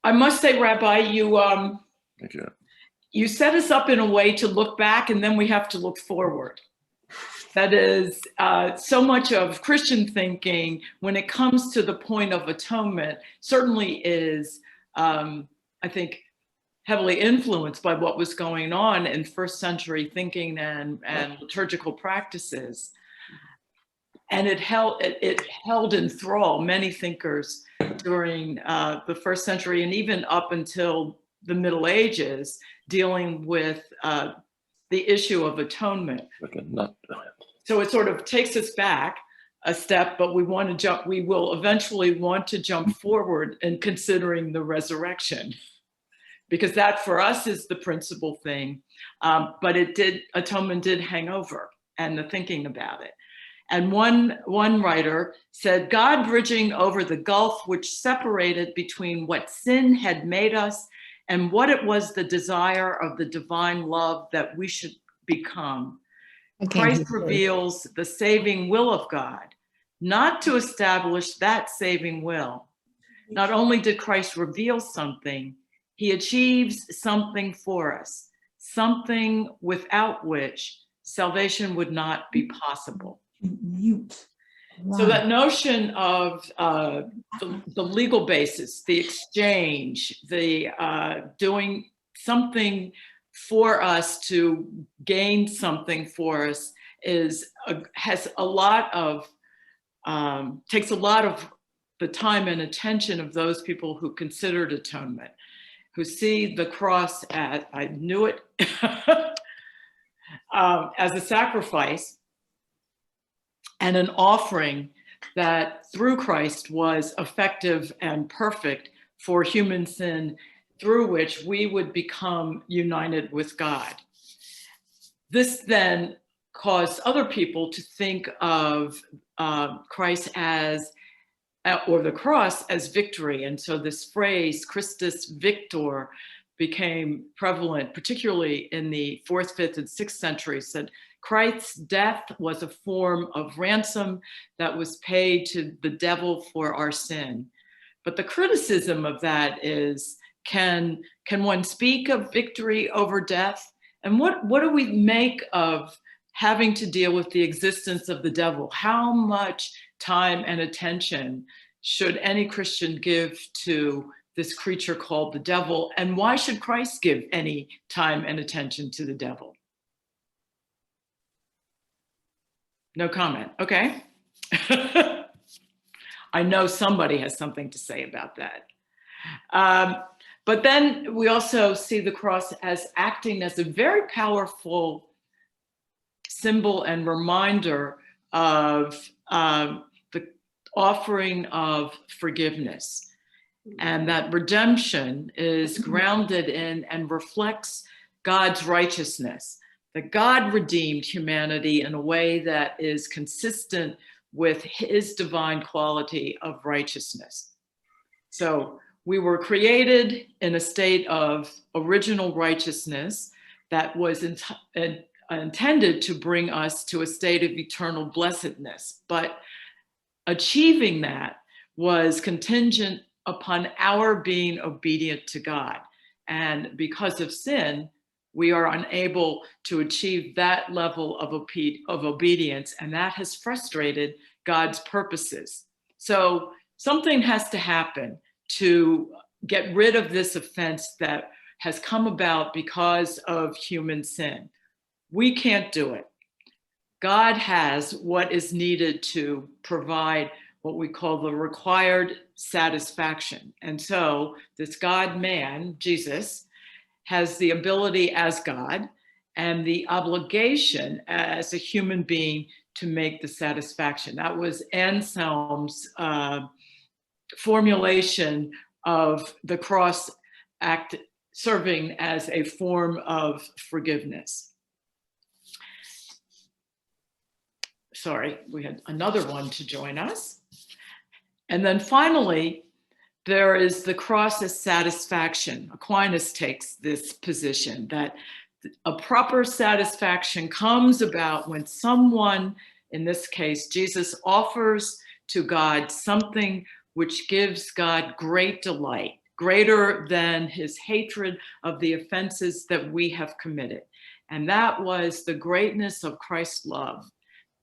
I must say, Rabbi, Thank you. you set us up in a way to look back, and then we have to look forward. That is, so much of Christian thinking when it comes to the point of atonement certainly is, I think, heavily influenced by what was going on in first century thinking and liturgical practices. And it held in thrall many thinkers during the first century and even up until the Middle Ages, dealing with the issue of atonement. So it sort of takes us back a step, but we will eventually want to jump forward in considering the resurrection, because that for us is the principal thing. But atonement did hang over, and the thinking about it. And one writer said, God bridging over the gulf which separated between what sin had made us and what it was the desire of the divine love that we should become. Christ reveals the saving will of God, not to establish that saving will. Not only did Christ reveal something, he achieves something for us, something without which salvation would not be possible. Wow. So that notion of the legal basis, the exchange, the doing something for us to gain something for us takes a lot of the time and attention of those people who considered atonement, who see the cross as, I knew it, as a sacrifice and an offering that through Christ was effective and perfect for human sin, through which we would become united with God. This then caused other people to think of Christ as, or the cross as victory. And so this phrase, Christus Victor, became prevalent, particularly in the 4th, 5th, and 6th centuries, that Christ's death was a form of ransom that was paid to the devil for our sin. But the criticism of that is, can one speak of victory over death? And what do we make of having to deal with the existence of the devil? How much time and attention should any Christian give to this creature called the devil? And why should Christ give any time and attention to the devil? No comment. Okay. I know somebody has something to say about that. But then we also see the cross as acting as a very powerful symbol and reminder of the offering of forgiveness, and that redemption is grounded in and reflects God's righteousness, that God redeemed humanity in a way that is consistent with his divine quality of righteousness. So we were created in a state of original righteousness that was intended to bring us to a state of eternal blessedness. But achieving that was contingent upon our being obedient to God. And because of sin, we are unable to achieve that level of obedience, and that has frustrated God's purposes. So something has to happen to get rid of this offense that has come about because of human sin. We can't do it. God has what is needed to provide what we call the required satisfaction. And so this God-man, Jesus, has the ability as God and the obligation as a human being to make the satisfaction. That was Anselm's formulation of the cross act serving as a form of forgiveness. Sorry, we had another one to join us. And then finally, there is the cross as satisfaction. Aquinas takes this position that a proper satisfaction comes about when someone, in this case, Jesus, offers to God something which gives God great delight, greater than his hatred of the offenses that we have committed. And that was the greatness of Christ's love,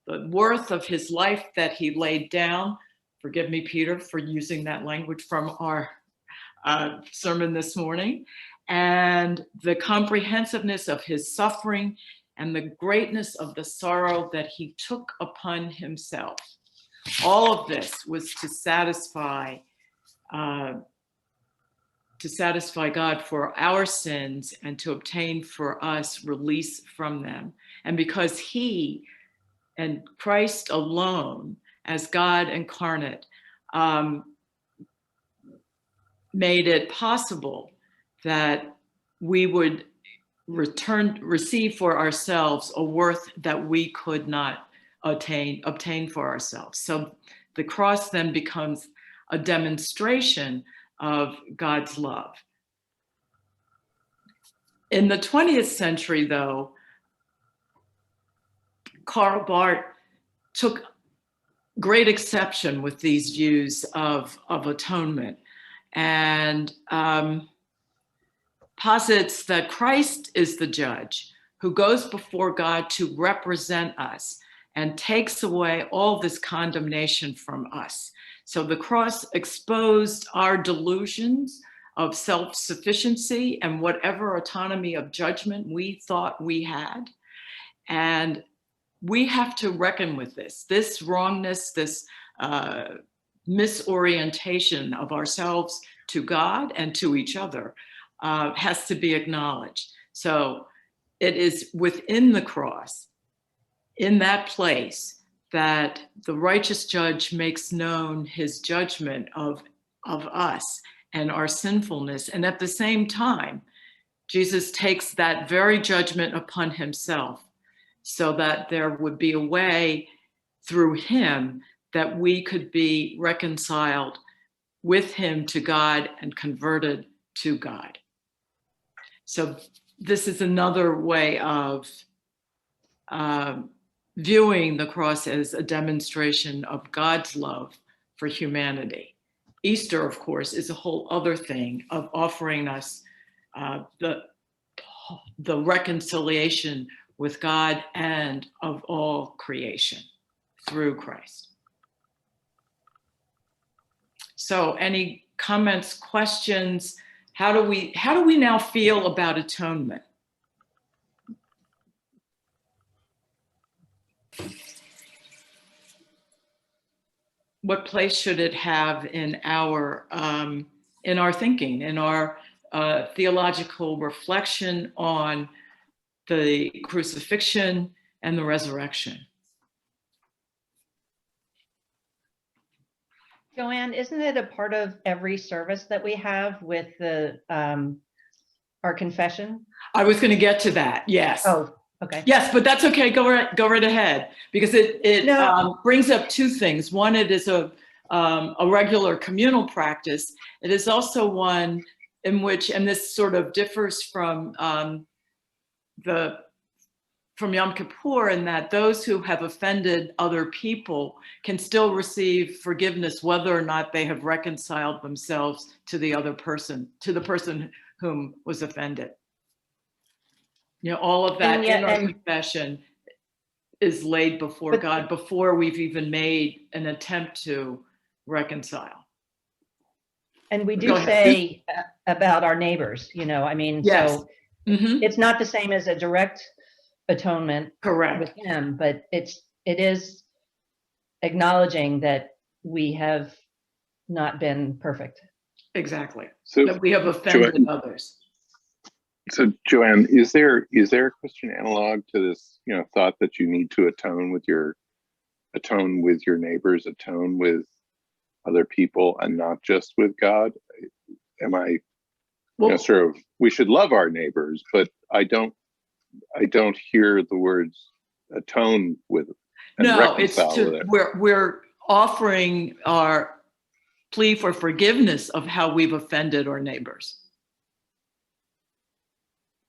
the worth of his life that he laid down. Forgive me, Peter, for using that language from our sermon this morning, and the comprehensiveness of his suffering and the greatness of the sorrow that he took upon himself. All of this was to satisfy God for our sins and to obtain for us release from them. And because he and Christ alone, as God incarnate, made it possible that we would receive for ourselves a worth that we could not obtain for ourselves. So the cross then becomes a demonstration of God's love. In the 20th century, though, Karl Barth took great exception with these views of atonement, and posits that Christ is the judge who goes before God to represent us and takes away all this condemnation from us. So the cross exposed our delusions of self-sufficiency and whatever autonomy of judgment we thought we had. And we have to reckon with this wrongness, this misorientation of ourselves to God and to each other has to be acknowledged. So it is within the cross, in that place, that the righteous judge makes known his judgment of us and our sinfulness. And at the same time, Jesus takes that very judgment upon himself so that there would be a way through him that we could be reconciled with him to God and converted to God. So this is another way of viewing the cross as a demonstration of God's love for humanity. Easter, of course, is a whole other thing of offering us the reconciliation with God and of all creation through Christ. So any comments, questions? How do we now feel about atonement? What place should it have in our thinking, in our theological reflection on the crucifixion and the resurrection? Joanne, isn't it a part of every service that we have with the our confession? I was going to get to that. Yes. Oh, okay. Yes, but that's okay. Go right ahead, because it brings up two things. One, it is a regular communal practice. It is also one in which, and this sort of differs from Yom Kippur, in that those who have offended other people can still receive forgiveness whether or not they have reconciled themselves to the other person, to the person whom was offended. You know, all of that in our confession is laid before God before we've even made an attempt to reconcile. And we do say about our neighbors, you know, I mean, yes. So it's not the same as a direct atonement with him, but it is acknowledging that we have not been perfect. Exactly. So that we have offended others. So Joanne, is there a Christian analog to this, you know, thought that you need to atone with your neighbors, atone with other people, and not just with God? Am I, well, you know, sort of, we should love our neighbors, but I don't hear the words atone with and reconcile with it. We're offering our plea for forgiveness of how we've offended our neighbors.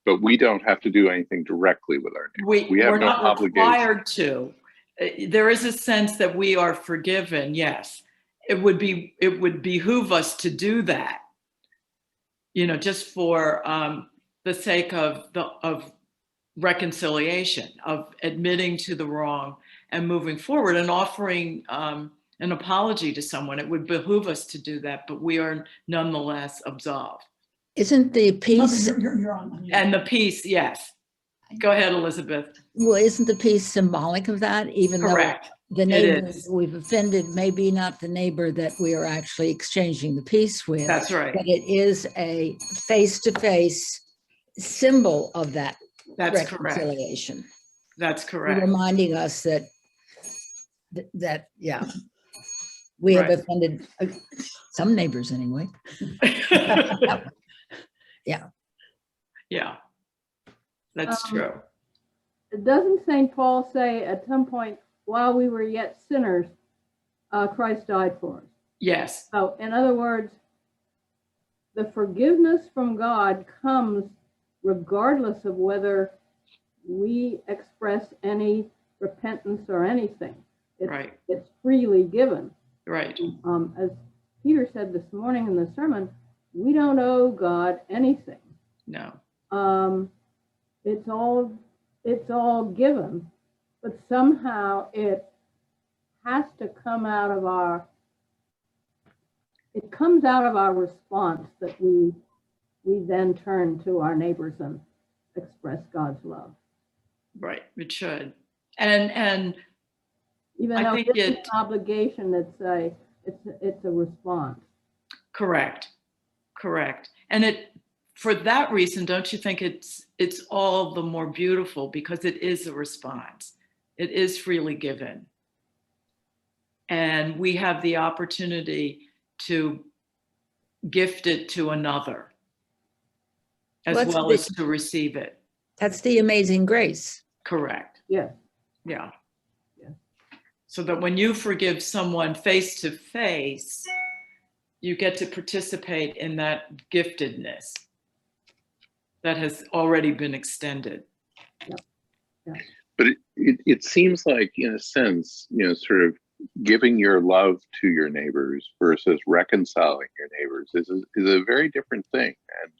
But we don't have to do anything directly with our neighbors. We have no obligation. We're not required to. There is a sense that we are forgiven. Yes, it would behoove us to do that. just for the sake of reconciliation, of admitting to the wrong and moving forward and offering an apology to someone. It would behoove us to do that, but we are nonetheless absolved. Isn't the peace You're on. And the peace, yes. Go ahead, Elizabeth. well, isn't the peace symbolic of that? Even Correct. though the neighbor we've offended may be not the neighbor that we are actually exchanging the peace with. That's right. But it is a face-to-face symbol of that That's correct. reconciliation. That's correct. Reminding us that we have Right. offended some neighbors anyway. Yeah. Yeah, that's true. Doesn't St. Paul say at some point, while we were yet sinners, Christ died for us? Yes, So in other words, the forgiveness from God comes regardless of whether we express any repentance or anything. right, It's freely given. right. As Peter said this morning in the sermon, we don't owe God anything. No, It's all given, but somehow it has to come out of our response that we then turn to our neighbors and express God's love. right, it should. And Even I though think it's an it- obligation, it's a response. correct. And for that reason, don't you think it's all the more beautiful because it is a response. It is freely given. And we have the opportunity to gift it to another as well as to receive it. That's the amazing grace. Correct. Yes. Yeah. Yeah. So that when you forgive someone face to face, you get to participate in that giftedness that has already been extended. But it seems like, in a sense, sort of giving your love to your neighbors versus reconciling your neighbors is a very different thing, and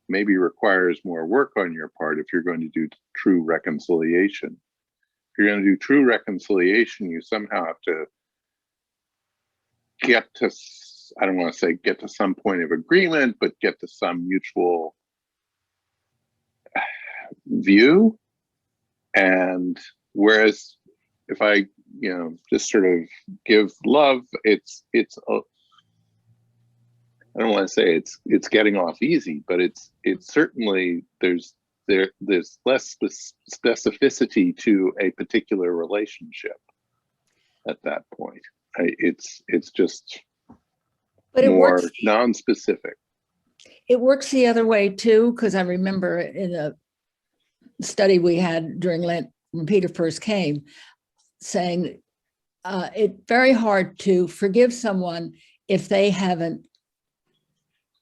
maybe requires more work on your part if you're going to do true reconciliation. If you're going to do true reconciliation, you somehow have to get to, I don't want to say get to some point of agreement, but get to some mutual view. And whereas if I just sort of give love, it's I don't want to say it's getting off easy, but it's certainly there's less specificity to a particular relationship at that point. It's just But more non-specific. It works the other way too, because I remember in a study we had during Lent when Peter first came, saying it's very hard to forgive someone if they haven't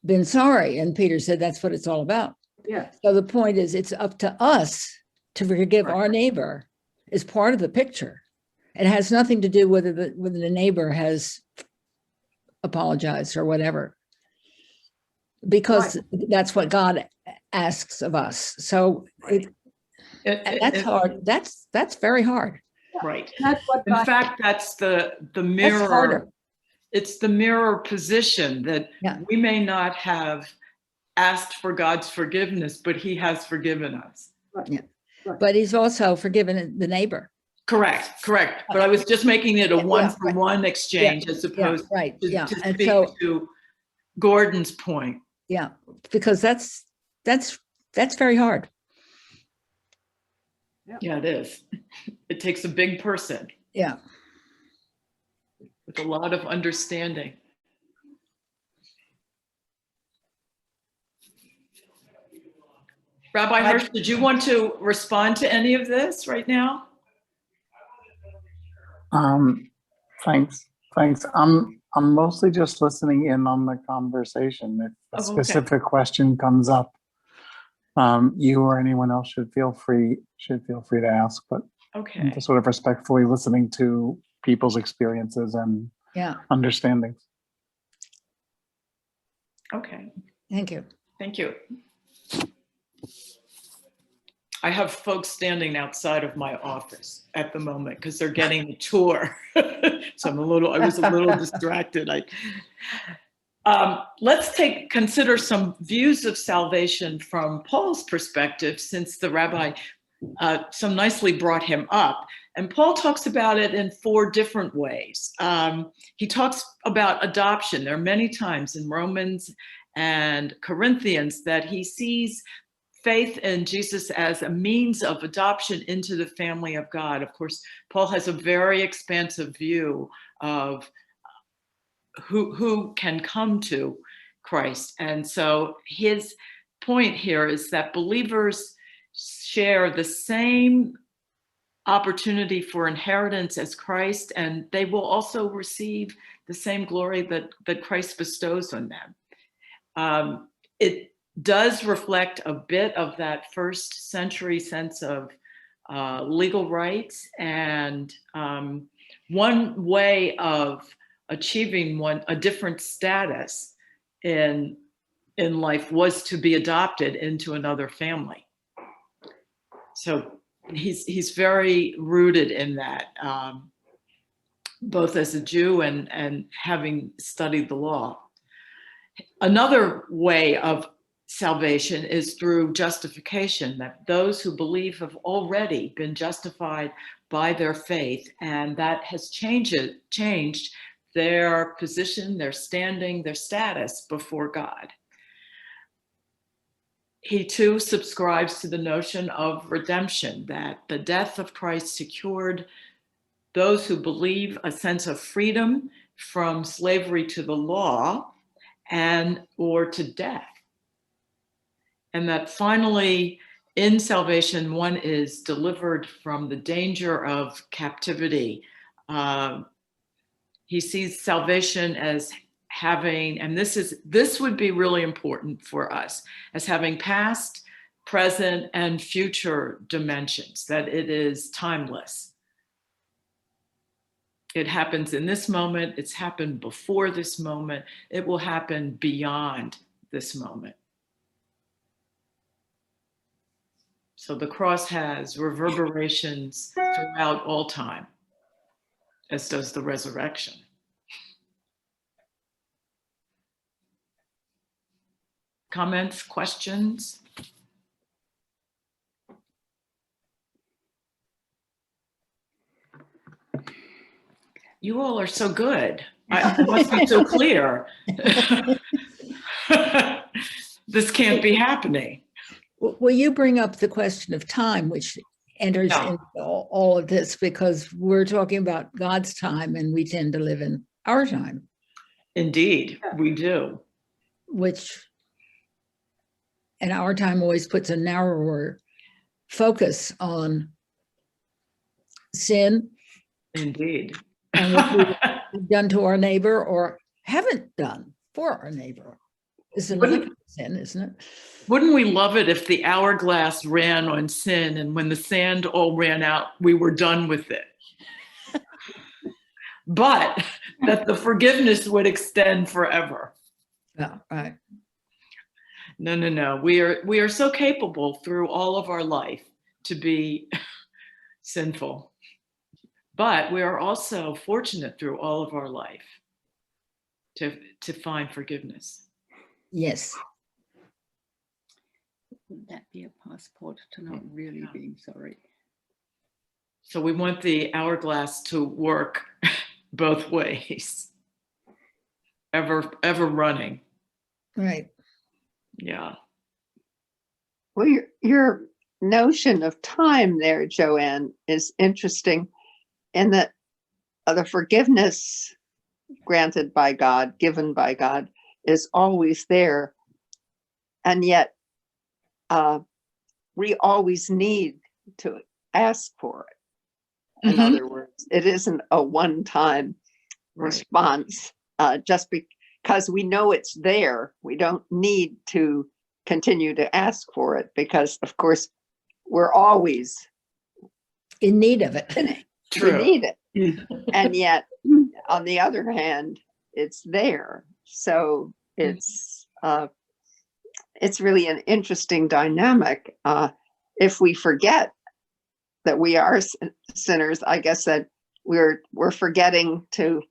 been sorry. And Peter said that's what it's all about. Yeah. So the point is, it's up to us to forgive our neighbor is part of the picture. It has nothing to do with whether the neighbor has apologized or whatever, because that's what God asks of us. So that's hard. That's very hard. Right. That's what In fact, that's the mirror. That's harder. It's the mirror position that we may not have asked for God's forgiveness, but he has forgiven us. Right. Yeah. Right. But he's also forgiven the neighbor. Correct. But I was just making it a one-for-one exchange as opposed to speak to Gordon's point. Yeah, because that's very hard. Yeah, it is. It takes a big person. Yeah. With a lot of understanding. Rabbi Hirsch, did you want to respond to any of this right now? Thanks. I'm mostly just listening in on the conversation. If a specific question comes up, you or anyone else should feel free to ask. But I'm just sort of respectfully listening to people's experiences and understandings. Okay. Thank you. Thank you. I have folks standing outside of my office at the moment because they're getting a tour. So I was a little distracted. Let's consider some views of salvation from Paul's perspective, since the rabbi so nicely brought him up. And Paul talks about it in 4 different ways. He talks about adoption. There are many times in Romans and Corinthians that he sees faith in Jesus as a means of adoption into the family of God. Of course, Paul has a very expansive view of who can come to Christ. And so his point here is that believers share the same opportunity for inheritance as Christ, and they will also receive the same glory that Christ bestows on them. It does reflect a bit of that first century sense of legal rights, and one way of achieving a different status in life was to be adopted into another family. So he's very rooted in that, both as a Jew and having studied the law. Another way of salvation is through justification, that those who believe have already been justified by their faith, and that has changed their position, their standing, their status before God. He too subscribes to the notion of redemption, that the death of Christ secured those who believe a sense of freedom from slavery to the law or to death. And that finally, in salvation, one is delivered from the danger of captivity. He sees salvation as having, and this would be really important for us, as having past, present, and future dimensions, that it is timeless. It happens in this moment, it's happened before this moment, it will happen beyond this moment. So the cross has reverberations throughout all time, as does the resurrection. Comments, questions? You all are so good. I must be so clear. This can't be happening. Well, you bring up the question of time, which enters into all of this, because we're talking about God's time and we tend to live in our time. Indeed, we do. And our time always puts a narrower focus on sin. Indeed. And what we've done to our neighbor or haven't done for our neighbor. Is another sin, isn't it? Wouldn't we love it if the hourglass ran on sin, and when the sand all ran out, we were done with it? But that the forgiveness would extend forever. Yeah, right. No. We are so capable through all of our life to be sinful. But we are also fortunate through all of our life to find forgiveness. Yes. Would that be a passport to not really being sorry? So we want the hourglass to work both ways. Ever running. Right. Yeah. Well, your notion of time there, Joanne, is interesting in that the forgiveness granted by God, given by God, is always there. And yet we always need to ask for it. In other words, it isn't a one-time response. Just because we know it's there, we don't need to continue to ask for it, because of course we're always in need of it. We need it. And yet on the other hand, it's there. So it's it's really an interesting dynamic. If we forget that we are sinners, I guess that we're forgetting to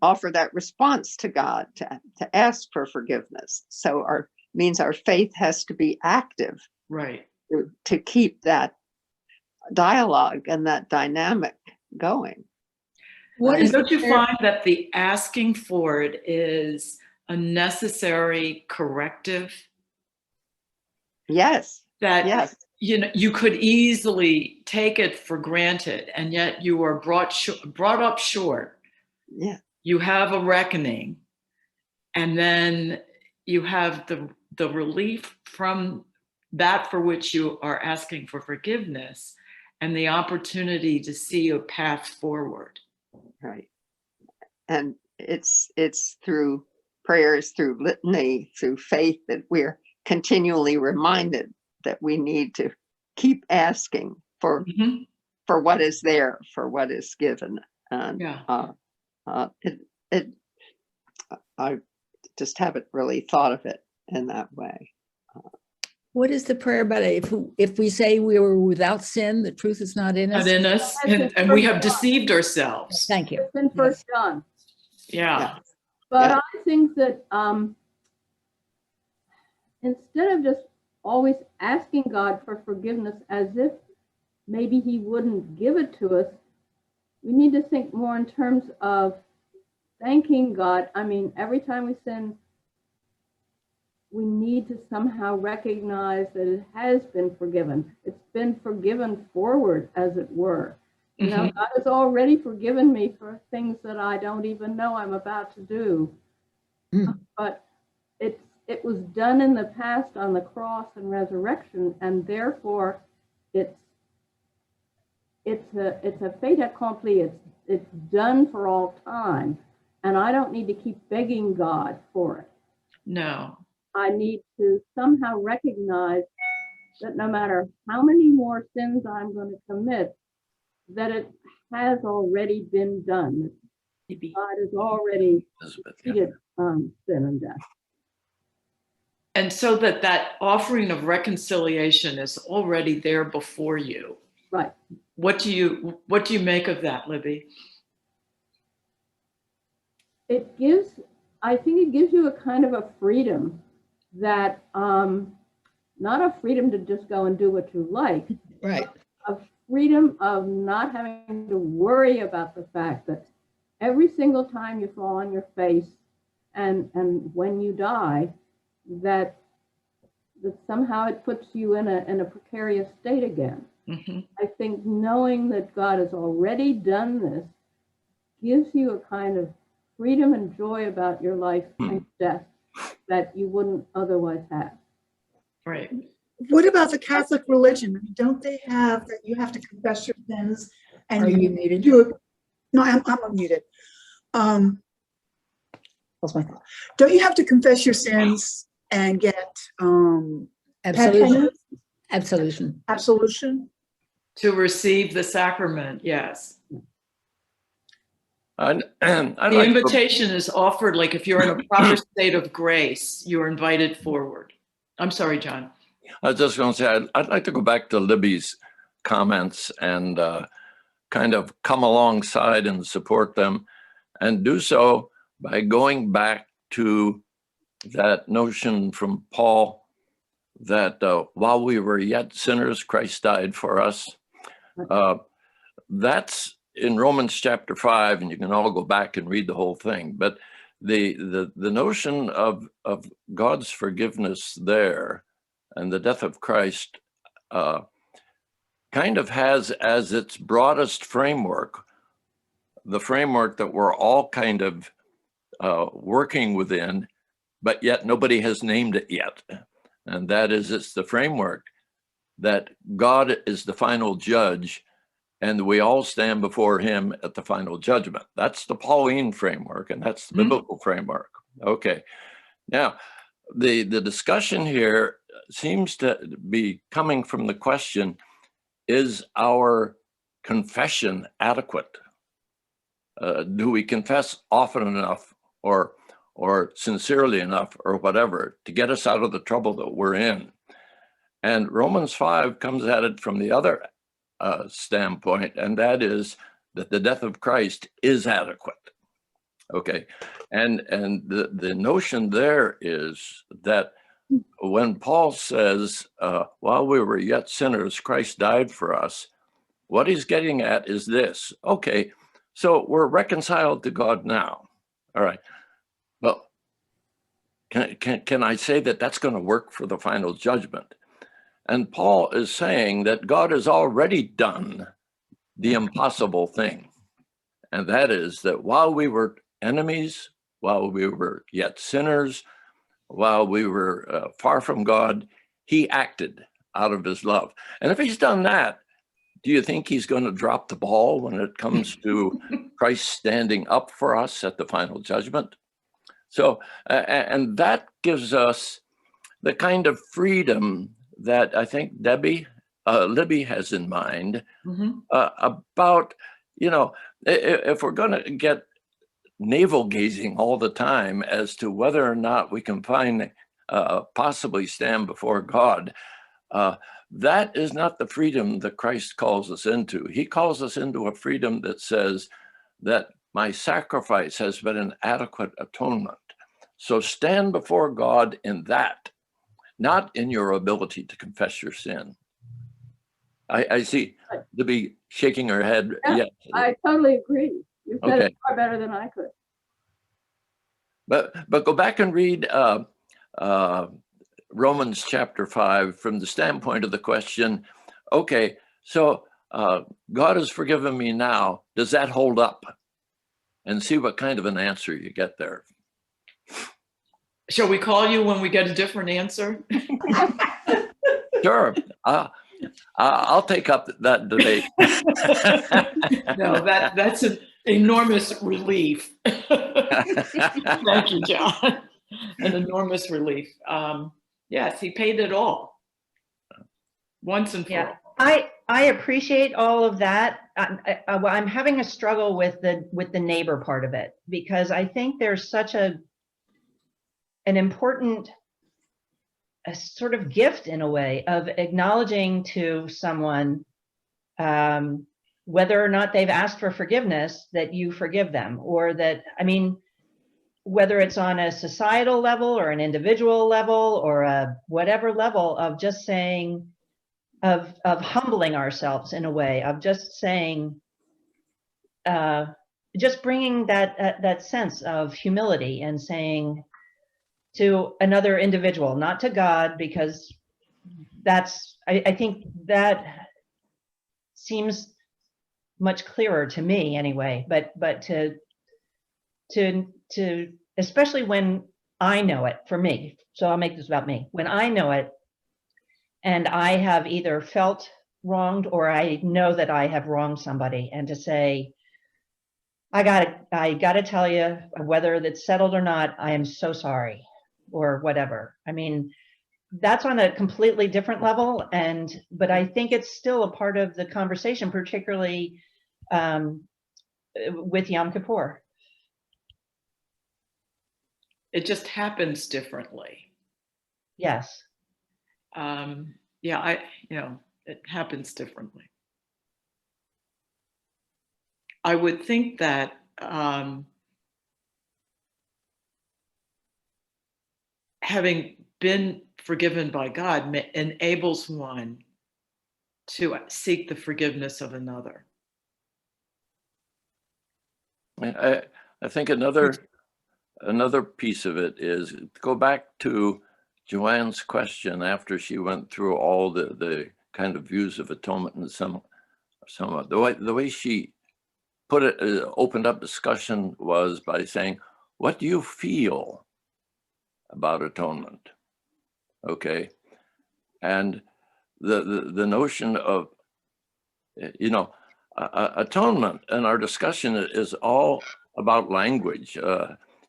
offer that response to God, to ask for forgiveness. So our faith has to be active, right, to keep that dialogue and that dynamic going. And don't you find that the asking for it is a necessary corrective? Yes. That yes. You could easily take it for granted, and yet you are brought up short. Yeah. You have a reckoning, and then you have the relief from that for which you are asking for forgiveness, and the opportunity to see a path forward. Right. And it's through prayers, through litany, through faith that we're continually reminded that we need to keep asking for what is there, for what is given. And I just haven't really thought of it in that way. What is the prayer about? If we say we were without sin, the truth is not in us. Not in us, and we have deceived ourselves. Thank you. It's in First John. Yeah. But I think that instead of just always asking God for forgiveness as if maybe he wouldn't give it to us, we need to think more in terms of thanking God. I mean, every time we sin, we need to somehow recognize that it has been forgiven. It's been forgiven forward, as it were. You know, God has already forgiven me for things that I don't even know I'm about to do. But it was done in the past on the cross and resurrection, and therefore it's a fait accompli. It's done for all time, and I don't need to keep begging God for it. No. I need to somehow recognize that no matter how many more sins I'm going to commit, that it has already been done. God has already defeated sin and death. And so that offering of reconciliation is already there before you. Right. What do you make of that, Libby? I think it gives you a kind of a freedom that, not a freedom to just go and do what you like. Right. A freedom of not having to worry about the fact that every single time you fall on your face and when you die, that somehow it puts you in a precarious state again. I think knowing that God has already done this gives you a kind of freedom and joy about your life and death that you wouldn't otherwise have. Right. What about the Catholic religion? Don't they have that you have to confess your sins? And Are you muted? No, I'm unmuted. What's my thought? Don't you have to confess your sins and get absolution to receive the sacrament? Yes. The invitation is offered, like if you're in a proper state of grace, you're invited forward. I'm sorry, John. I was just going to say, I'd like to go back to Libby's comments and kind of come alongside and support them, and do so by going back to that notion from Paul that while we were yet sinners, Christ died for us. That's in Romans chapter 5, and you can all go back and read the whole thing. But the notion of God's forgiveness there and the death of Christ kind of has as its broadest framework, the framework that we're all kind of working within, but yet nobody has named it yet. And that is, it's the framework that God is the final judge, and we all stand before him at the final judgment. That's the Pauline framework, and that's the biblical framework. Okay. Now, the discussion here seems to be coming from the question, is our confession adequate? Do we confess often enough, or or sincerely enough or whatever to get us out of the trouble that we're in. And Romans 5 comes at it from the other standpoint, and that is that the death of Christ is adequate. Okay, and the notion there is that when Paul says, while we were yet sinners, Christ died for us, what he's getting at is this. Okay, so we're reconciled to God now. All right. Well, can I say that that's going to work for the final judgment? And Paul is saying that God has already done the impossible thing. And that is that while we were enemies, while we were yet sinners, while we were far from God, he acted out of his love. And if he's done that, do you think he's going to drop the ball when it comes to Christ standing up for us at the final judgment? So, and that gives us the kind of freedom that I think Libby has in mind about, you know, if we're going to get navel gazing all the time as to whether or not we can possibly stand before God, that is not the freedom that Christ calls us into. He calls us into a freedom that says that my sacrifice has been an adequate atonement. So stand before God in that, not in your ability to confess your sin. I see Libby shaking her head. Yeah, I totally agree. You said Okay. it far better than I could. But go back and read Romans chapter 5 from the standpoint of the question, okay, so God has forgiven me now. Does that hold up? And see what kind of an answer you get there. Shall we call you when we get a different answer? Sure. I'll take up that debate. No, that's an enormous relief. Thank you, John. An enormous relief. Yes, he paid it all. Once and for all. I appreciate all of that. I'm having a struggle with the neighbor part of it, because I think there's such an important a sort of gift in a way of acknowledging to someone whether or not they've asked for forgiveness, that you forgive them, or that, I mean, whether it's on a societal level or an individual level or a whatever level of just saying, of humbling ourselves in a way, of just saying, just bringing that sense of humility and saying to another individual, not to God, because that's, I think that seems much clearer to me anyway, but to especially when I know it, for me, so I'll make this about me, when I know it and I have either felt wronged or I know that I have wronged somebody, and to say, I gotta tell you, whether that's settled or not, I am so sorry, or whatever. I mean, that's on a completely different level, but I think it's still a part of the conversation, particularly with Yom Kippur. It just happens differently. Yes. Yeah, it happens differently. I would think that having been forgiven by God enables one to seek the forgiveness of another. I think another piece of it is, go back to Joanne's question after she went through all the kind of views of atonement, and some the way she put it, opened up discussion was by saying, what do you feel about atonement? Okay. And the notion of, atonement, and our discussion is all about language.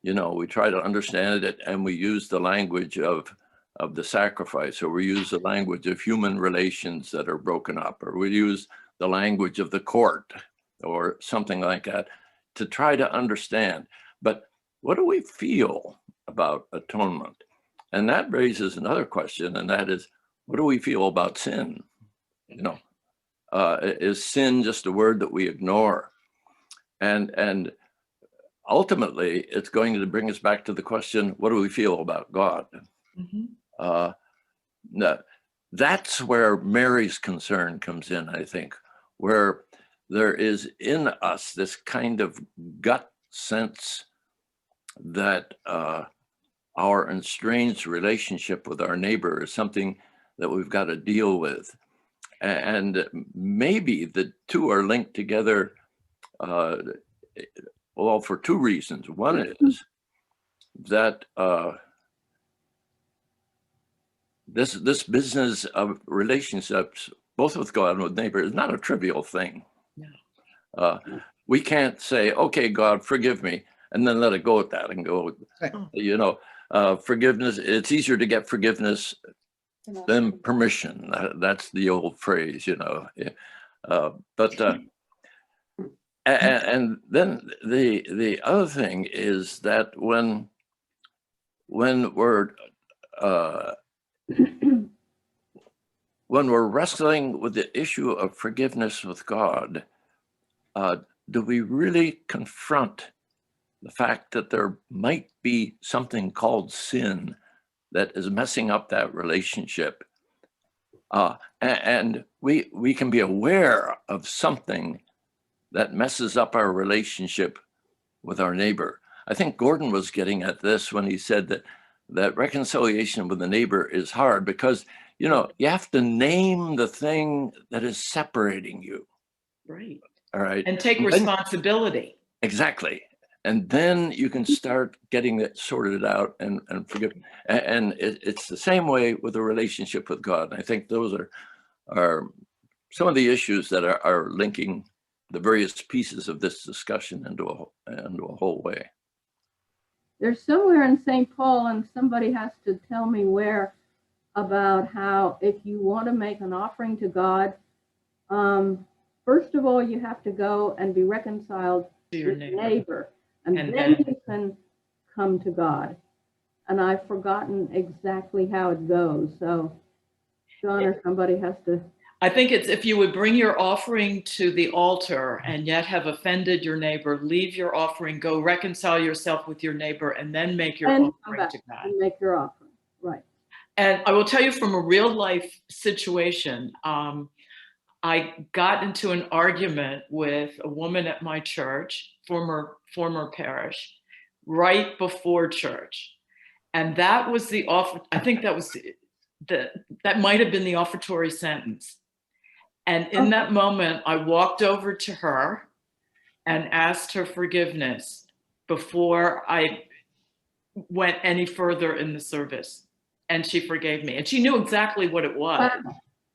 We try to understand it, and we use the language of the sacrifice, or we use the language of human relations that are broken up, or we use the language of the court or something like that to try to understand. But what do we feel about atonement? And that raises another question, and that is, what do we feel about sin? You know, is sin just a word that we ignore? And ultimately, it's going to bring us back to the question, what do we feel about God? That's where Mary's concern comes in, I think, where there is in us this kind of gut sense that our estranged relationship with our neighbor is something that we've got to deal with. And maybe the two are linked together, well, for two reasons. One is that this business of relationships, both with God and with neighbor, is not a trivial thing. No. We can't say, okay, God, forgive me, and then let it go at that and go, you know, forgiveness, it's easier to get forgiveness than permission. That's the old phrase, you know. And then the other thing is that when we're when we're wrestling with the issue of forgiveness with God, do we really confront the fact that there might be something called sin that is messing up that relationship? And we can be aware of something that messes up our relationship with our neighbor. I think Gordon was getting at this when he said that reconciliation with the neighbor is hard because, you know, you have to name the thing that is separating you. Right. All right. And take responsibility. Exactly. And then you can start getting it sorted out and forgive. And it's the same way with the relationship with God. And I think those are some of the issues that are linking the various pieces of this discussion into a whole way. There's somewhere in St. Paul, and somebody has to tell me where, about how if you want to make an offering to God, first of all, you have to go and be reconciled to your neighbor. And then you can come to God. And I've forgotten exactly how it goes. So John or somebody has to. I think it's if you would bring your offering to the altar and yet have offended your neighbor, leave your offering, go reconcile yourself with your neighbor, and then make your offering to God. And make your offering, right. And I will tell you from a real life situation, I got into an argument with a woman at my church, former parish, right before church. And that was the I think that was that might have been the offertory sentence. And in that moment, I walked over to her and asked her forgiveness before I went any further in the service. And she forgave me. And she knew exactly what it was.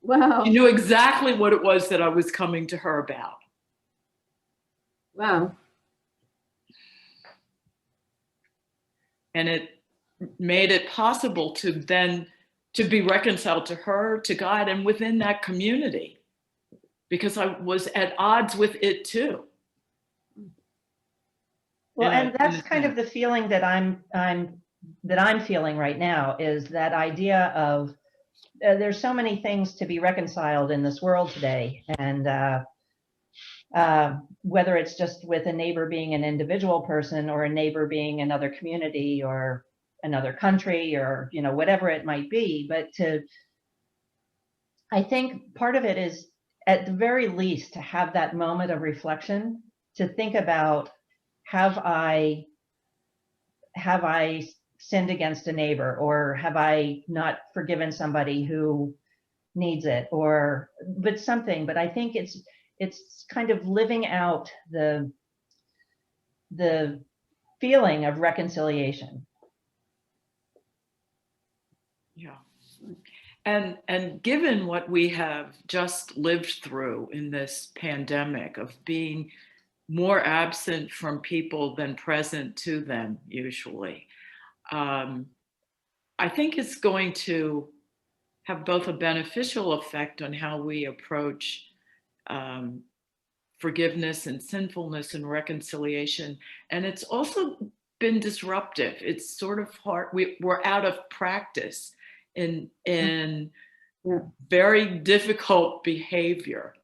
Wow. She knew exactly what it was that I was coming to her about. Wow. And it made it possible to then to be reconciled to her, to God, and within that community, because I was at odds with it too. Well, and that's kind of the feeling that I'm feeling right now, is that idea of there's so many things to be reconciled in this world today, and whether it's just with a neighbor being an individual person, or a neighbor being another community or another country, or, you know, whatever it might be. But I think part of it is, at the very least, to have that moment of reflection, to think about, have I sinned against a neighbor, or have I not forgiven somebody who needs it, but I think it's kind of living out the feeling of reconciliation. Yeah. And given what we have just lived through in this pandemic of being more absent from people than present to them usually, I think it's going to have both a beneficial effect on how we approach forgiveness and sinfulness and reconciliation. And it's also been disruptive. It's sort of hard. We're out of practice in very difficult behavior.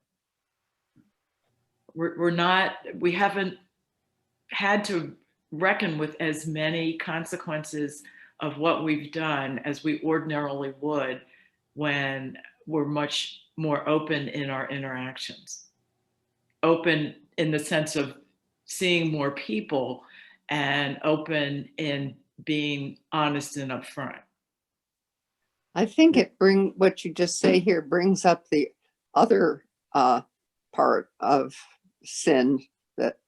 We haven't had to reckon with as many consequences of what we've done as we ordinarily would when we're much more open in our interactions. Open in the sense of seeing more people, and open in being honest and upfront. I think what you just say here brings up the other part of sin that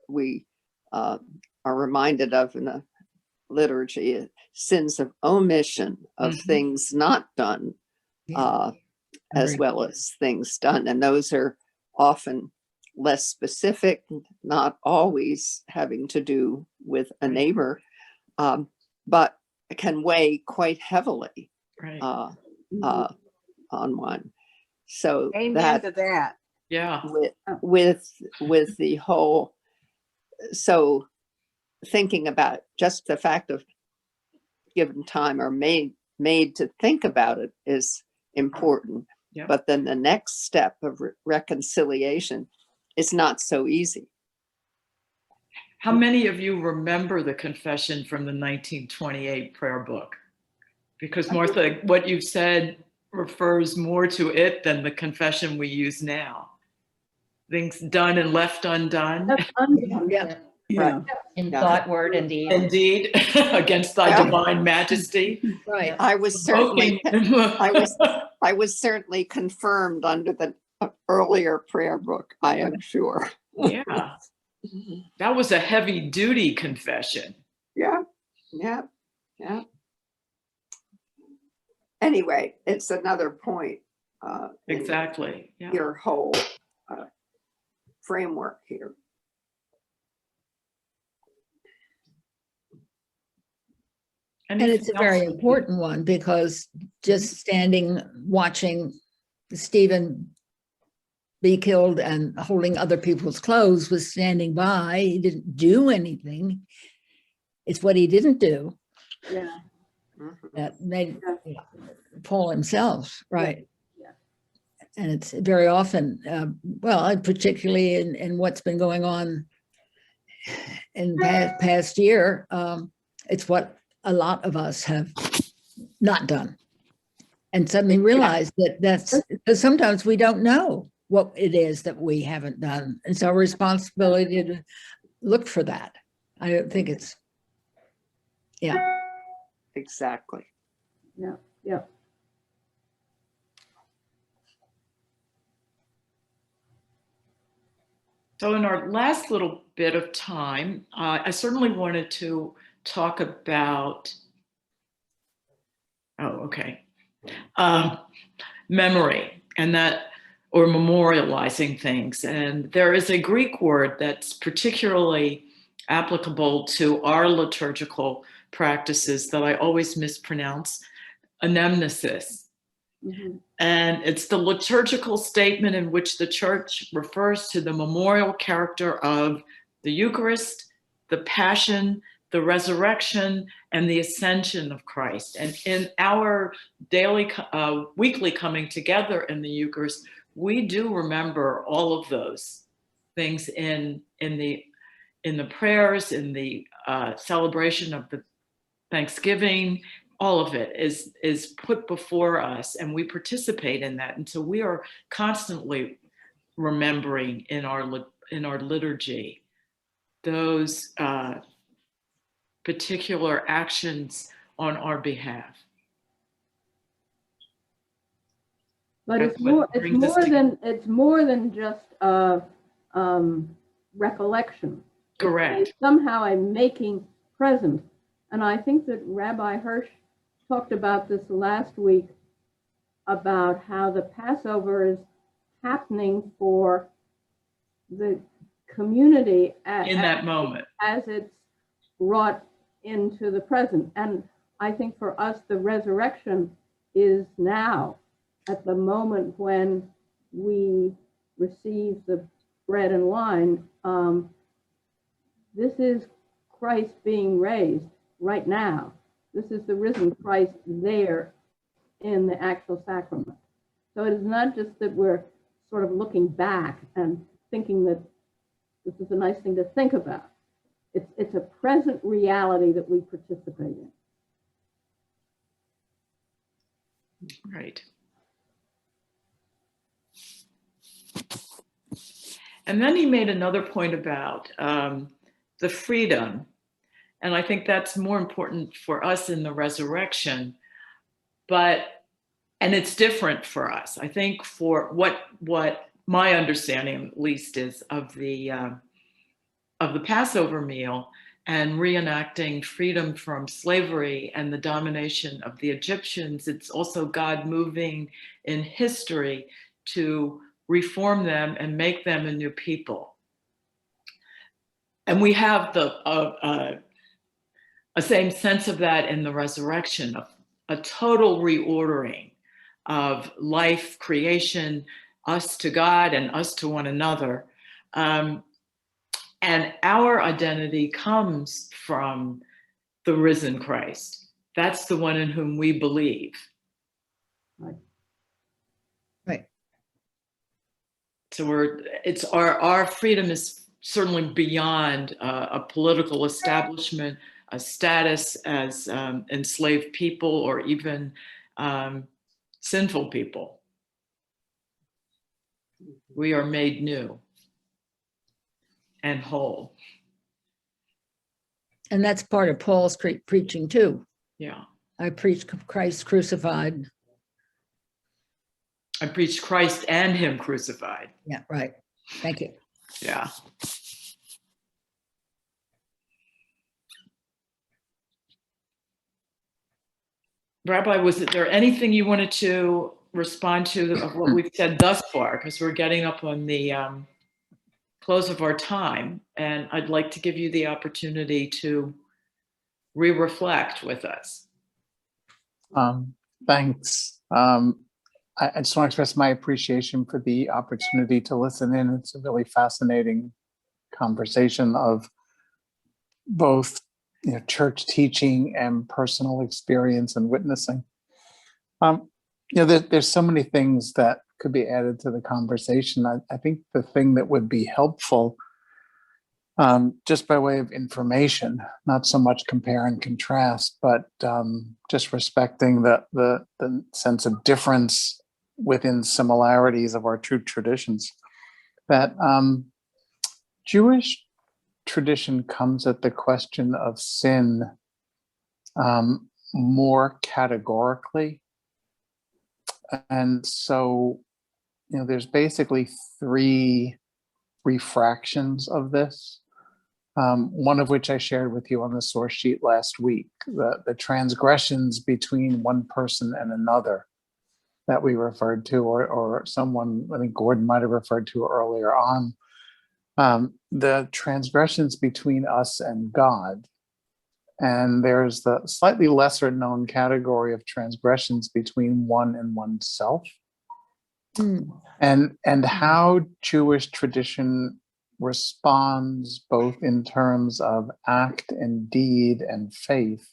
we are reminded of in the liturgy, sins of omission, of things not done, as well as things done. And those are often less specific, not always having to do with a neighbor, but can weigh quite heavily on one. So amen to that. Yeah. With the whole, so thinking about just the fact of given time or made to think about it is important. Yep. But then the next step of reconciliation is not so easy. How many of you remember the confession from the 1928 prayer book? Because Martha, what you've said refers more to it than the confession we use now. Things done and left undone. Yeah. Yeah. In thought, word, and deed. Indeed, against thy divine majesty. Right. I was certainly confirmed under the earlier prayer book, I am sure. Yeah. That was a heavy duty confession. Yeah. Anyway, it's another point. Exactly. Yeah. Your whole framework here. And it's a very important one, because just standing, watching Stephen be killed and holding other people's clothes, was standing by. He didn't do anything. It's what he didn't do that made Paul himself, right? And it's very often, well, particularly in what's been going on in past year, it's what a lot of us have not done. And suddenly realize that's because sometimes we don't know what it is that we haven't done. It's our responsibility to look for that. I don't think it's, Exactly. Yeah. So in our last little bit of time, I certainly wanted to talk about, memory, and that, or memorializing things. And there is a Greek word that's particularly applicable to our liturgical practices that I always mispronounce, anamnesis. And it's the liturgical statement in which the church refers to the memorial character of the Eucharist, the Passion, the resurrection, and the ascension of Christ. And in our daily, weekly coming together in the Eucharist, we do remember all of those things in the prayers, in the celebration of the Thanksgiving. All of it is put before us, and we participate in that. And so we are constantly remembering in our liturgy those particular actions on our behalf. But it's more than just recollection. Correct. Somehow I'm making present. And I think that Rabbi Hirsch talked about this last week, about how the Passover is happening for the community in that moment as it's brought into the present. And I think for us, the resurrection is now, at the moment when we receive the bread and wine. This is Christ being raised right now. This is the risen Christ there in the actual sacrament. So it is not just that we're sort of looking back and thinking that this is a nice thing to think about. It's a present reality that we participate in. Right. And then he made another point about the freedom. And I think that's more important for us in the resurrection, and it's different for us. I think for what my understanding at least is of the Passover meal and reenacting freedom from slavery and the domination of the Egyptians, it's also God moving in history to reform them and make them a new people. And we have a same sense of that in the resurrection, of a total reordering of life, creation, us to God and us to one another. And our identity comes from the risen Christ. That's the one in whom we believe. Right. So our freedom is certainly beyond a political establishment, a status as enslaved people, or even sinful people. We are made new and whole. And that's part of Paul's preaching too. Yeah. I preach Christ crucified. I preached Christ and him crucified. Yeah, right. Thank you. Yeah. Rabbi, was there anything you wanted to respond to of what we've said thus far? Because we're getting up on the close of our time, and I'd like to give you the opportunity to re-reflect with us. Thanks. I just want to express my appreciation for the opportunity to listen in. It's a really fascinating conversation of both church teaching and personal experience and witnessing. There's so many things that could be added to the conversation. I think the thing that would be helpful, just by way of information, not so much compare and contrast, but just respecting the sense of difference within similarities of our two traditions, that Jewish tradition comes at the question of sin more categorically. And so, there's basically three refractions of this, one of which I shared with you on the source sheet last week, the transgressions between one person and another that we referred to, or someone, I think Gordon might have referred to earlier on. The transgressions between us and God. And there's the slightly lesser known category of transgressions between one and oneself. And how Jewish tradition responds both in terms of act and deed and faith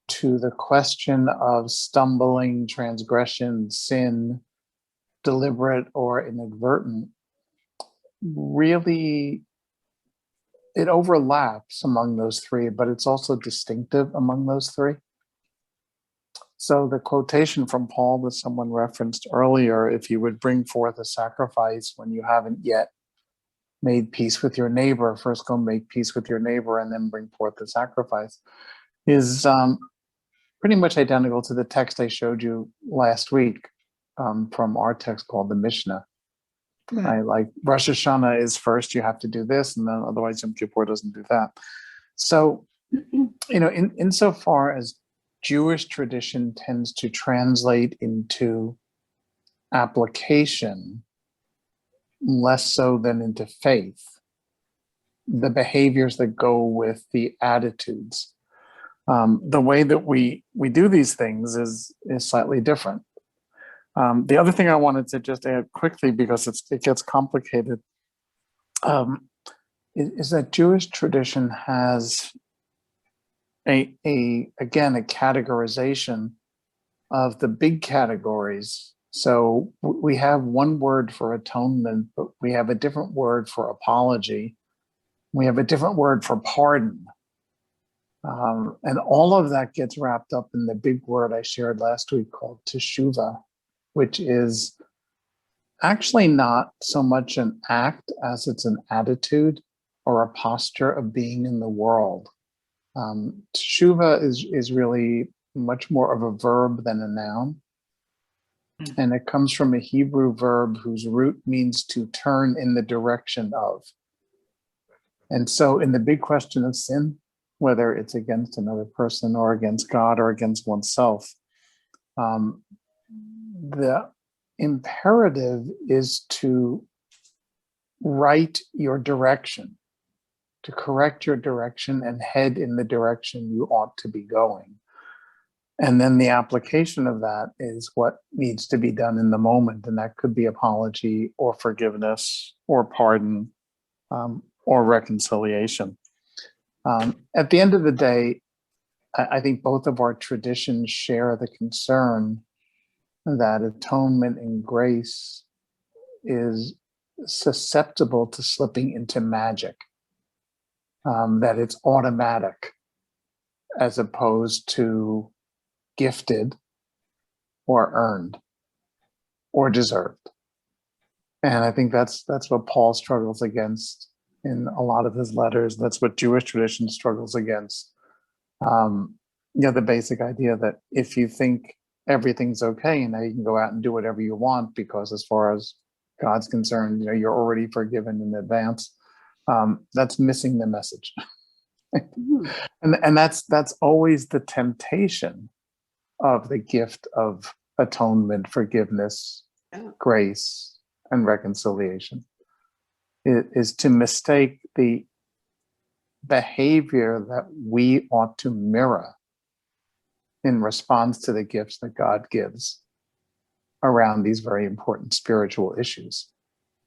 to the question of stumbling, transgression, sin, deliberate or inadvertent. Really, it overlaps among those three, but it's also distinctive among those three. So the quotation from Paul that someone referenced earlier, if you would bring forth a sacrifice when you haven't yet made peace with your neighbor, first go make peace with your neighbor and then bring forth the sacrifice, is pretty much identical to the text I showed you last week from our text called the Mishnah. Right? Like Rosh Hashanah is first, you have to do this, and then otherwise Yom Kippur doesn't do that. So, insofar as Jewish tradition tends to translate into application less so than into faith, the behaviors that go with the attitudes, the way that we do these things is slightly different. The other thing I wanted to just add quickly, because it gets complicated, is that Jewish tradition has again a categorization of the big categories. So we have one word for atonement, but we have a different word for apology. We have a different word for pardon. And all of that gets wrapped up in the big word I shared last week called teshuvah, which is actually not so much an act as it's an attitude or a posture of being in the world. Teshuvah is really much more of a verb than a noun. And it comes from a Hebrew verb whose root means to turn in the direction of. And so in the big question of sin, whether it's against another person or against God or against oneself, the imperative is to right your direction, to correct your direction and head in the direction you ought to be going. And then the application of that is what needs to be done in the moment. And that could be apology or forgiveness or pardon or reconciliation. At the end of the day, I think both of our traditions share the concern that atonement and grace is susceptible to slipping into magic, that it's automatic as opposed to gifted or earned or deserved. And I think that's what Paul struggles against in a lot of his letters. That's what Jewish tradition struggles against. The basic idea that if you think everything's okay, and now you can go out and do whatever you want because as far as God's concerned, you're already forgiven in advance. That's missing the message. and that's always the temptation of the gift of atonement, forgiveness, grace, and reconciliation. It is to mistake the behavior that we ought to mirror in response to the gifts that God gives around these very important spiritual issues.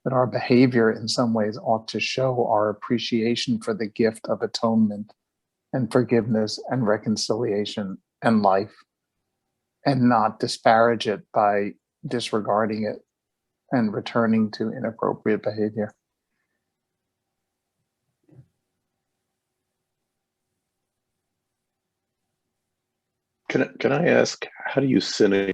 That our behavior in some ways ought to show our appreciation for the gift of atonement and forgiveness and reconciliation and life, and not disparage it by disregarding it and returning to inappropriate behavior. Can I ask, how do you sin?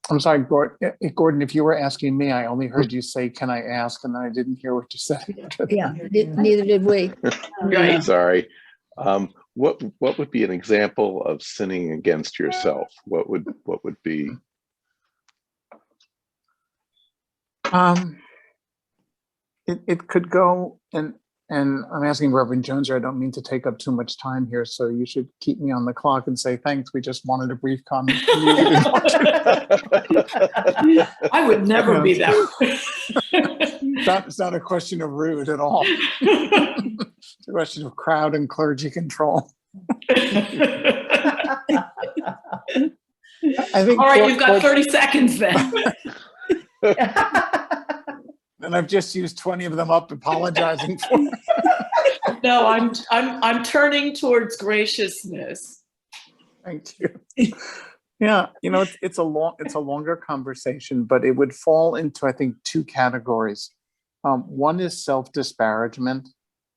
I'm sorry, Gordon, if you were asking me, I only heard you say, can I ask? And then I didn't hear what you said. Yeah, neither did we. Right. Sorry. What would be an example of sinning against yourself? What would be? It could go, and I'm asking Reverend Jones, I don't mean to take up too much time here, so you should keep me on the clock and say, thanks, we just wanted a brief comment from you. I would never be that way. It's not a question of rude at all. It's a question of crowd and clergy control. I think all right, you've got 30 seconds then. And I've just used 20 of them up apologizing for it. No, I'm turning towards graciousness. Thank you. Yeah, it's a longer conversation, but it would fall into, I think, two categories. One is self-disparagement.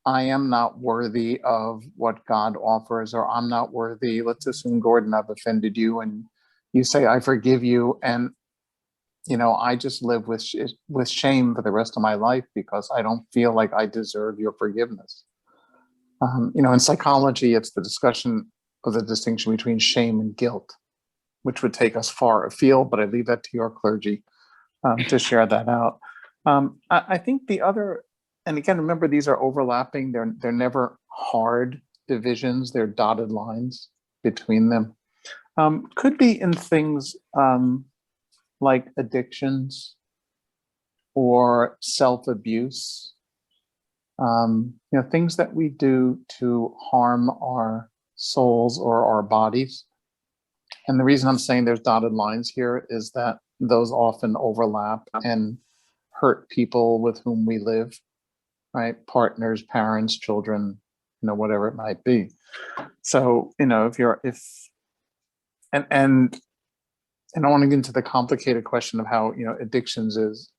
I am not worthy of what God offers, or I'm not worthy. Let's assume, Gordon, I've offended you, and you say, I forgive you, and I just live with shame for the rest of my life because I don't feel like I deserve your forgiveness. In psychology, it's the discussion of the distinction between shame and guilt, which would take us far afield, but I leave that to your clergy to share that out. I think the other, and again, remember, these are overlapping. They're never hard divisions. They're dotted lines between them. Could be in things like addictions or self-abuse, things that we do to harm our souls or our bodies. And the reason I'm saying there's dotted lines here is that those often overlap. And hurt people with whom we live, right? Partners, parents, children, whatever it might be. So, and I don't want to get into the complicated question of how, addictions is,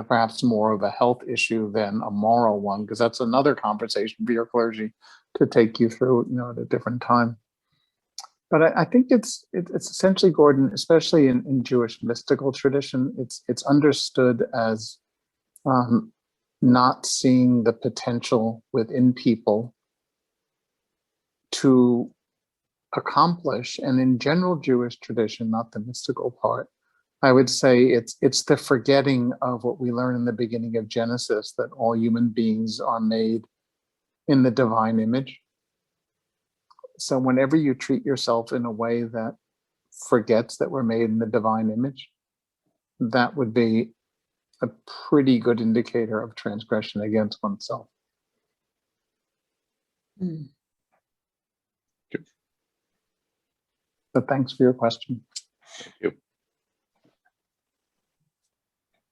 perhaps more of a health issue than a moral one, because that's another conversation for your clergy to take you through, at a different time. But I think it's essentially, Gordon, especially in Jewish mystical tradition, it's understood as not seeing the potential within people to accomplish, and in general Jewish tradition, not the mystical part, I would say it's the forgetting of what we learn in the beginning of Genesis, that all human beings are made in the divine image. So whenever you treat yourself in a way that forgets that we're made in the divine image, that would be a pretty good indicator of transgression against oneself. Mm. Good. But thanks for your question. Thank you.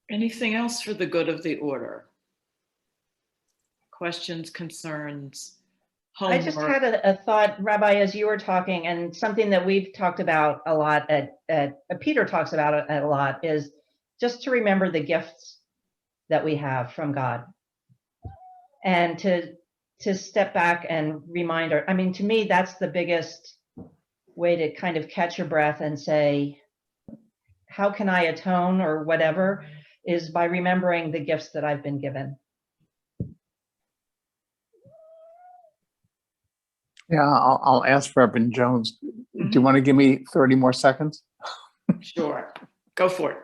Anything else for the good of the order? Questions, concerns, homework? I just had a thought, Rabbi, as you were talking, and something that we've talked about a lot Peter talks about it a lot, is just to remember the gifts that we have from God, and to step back and remind to me, that's the biggest way to kind of catch your breath and say, how can I atone or whatever, is by remembering the gifts that I've been given. Yeah, I'll ask Reverend Jones. Do you want to give me 30 more seconds? Sure, go for it.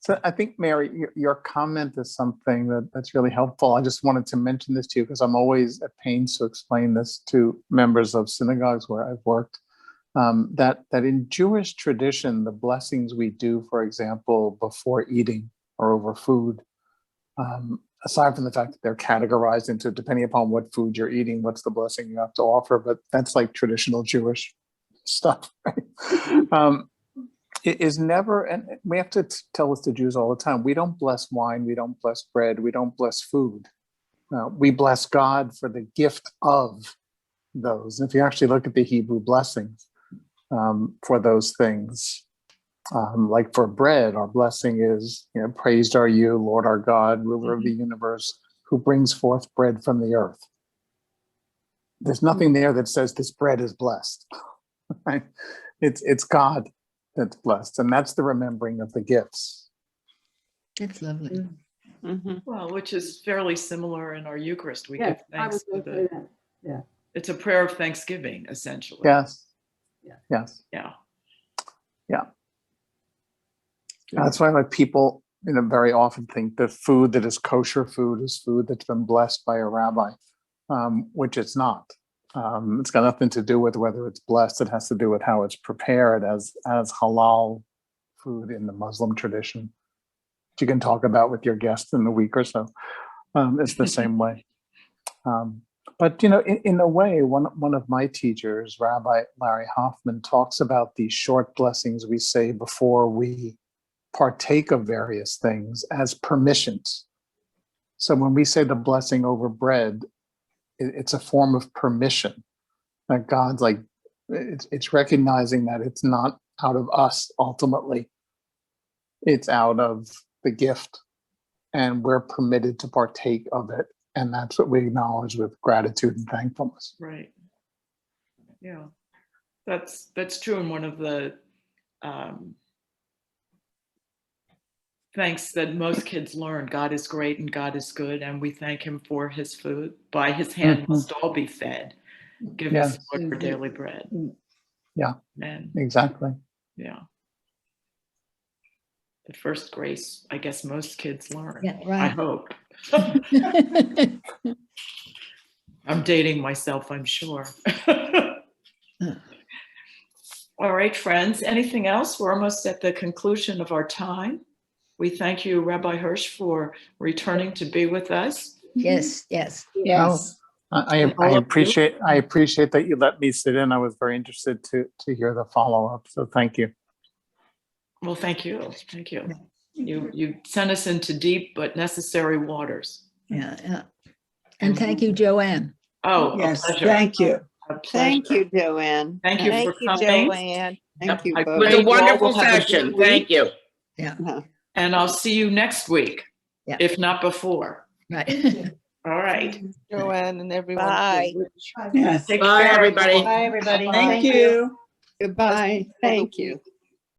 So I think, Mary, your comment is something that's really helpful. I just wanted to mention this to you because I'm always at pains to explain this to members of synagogues where I've worked. That in Jewish tradition, the blessings we do, for example, before eating or over food, aside from the fact that they're categorized into, depending upon what food you're eating, what's the blessing you have to offer, but that's like traditional Jewish stuff, right? It is never, and we have to tell this to Jews all the time, we don't bless wine, we don't bless bread, we don't bless food. We bless God for the gift of those. And if you actually look at the Hebrew blessings for those things, like for bread, our blessing is, praised are you, Lord our God, ruler of the universe, who brings forth bread from the earth. There's nothing there that says this bread is blessed, right? It's God that's blessed, and that's the remembering of the gifts. That's lovely. Mm-hmm. Well, which is fairly similar in our Eucharist. We give I was thanks going for to say that. Yeah. It's a prayer of thanksgiving, essentially. Yes. Yeah. Yes. Yeah. Yeah. That's why people, very often think the food that is kosher food is food that's been blessed by a rabbi, which it's not. It's got nothing to do with whether it's blessed. It has to do with how it's prepared as halal food in the Muslim tradition, which you can talk about with your guests in a week or so. It's the same way. But, in a way, one of my teachers, Rabbi Larry Hoffman, talks about these short blessings we say before we partake of various things as permissions. So when we say the blessing over bread, it's a form of permission that God's like, it's recognizing that it's not out of us ultimately, it's out of the gift, and we're permitted to partake of it. And that's what we acknowledge with gratitude and thankfulness. Right. Yeah, that's true. And one of the thanks that most kids learn, God is great and God is good, and we thank him for his food. By his hand must all be fed. Give us our daily bread. Yeah, and exactly. Yeah. The first grace, I guess most kids learn. Yeah, right. I hope. I'm dating myself, I'm sure. All right, friends, anything else? We're almost at the conclusion of our time. We thank you, Rabbi Hirsch, for returning to be with us. Yes. Yes. I appreciate that you let me sit in. I was very interested to hear the follow-up. So thank you. Well, thank you. Thank you. You sent us into deep but necessary waters. Yeah, yeah. And thank you, Joanne. Oh, Yes, a pleasure. thank you. A pleasure. Thank you, Joanne. Thank you Thank for you, coming. Joanne. Thank you I both. It was pray a you all wonderful will have a good session. week, Thank you. Yeah. and I'll see you next week, Yeah. if not before. Right. All right. Joanne and everyone. Bye. Yes. Take Bye, care, everybody. everyone. Bye, everybody. Thank you. Goodbye. Thank you.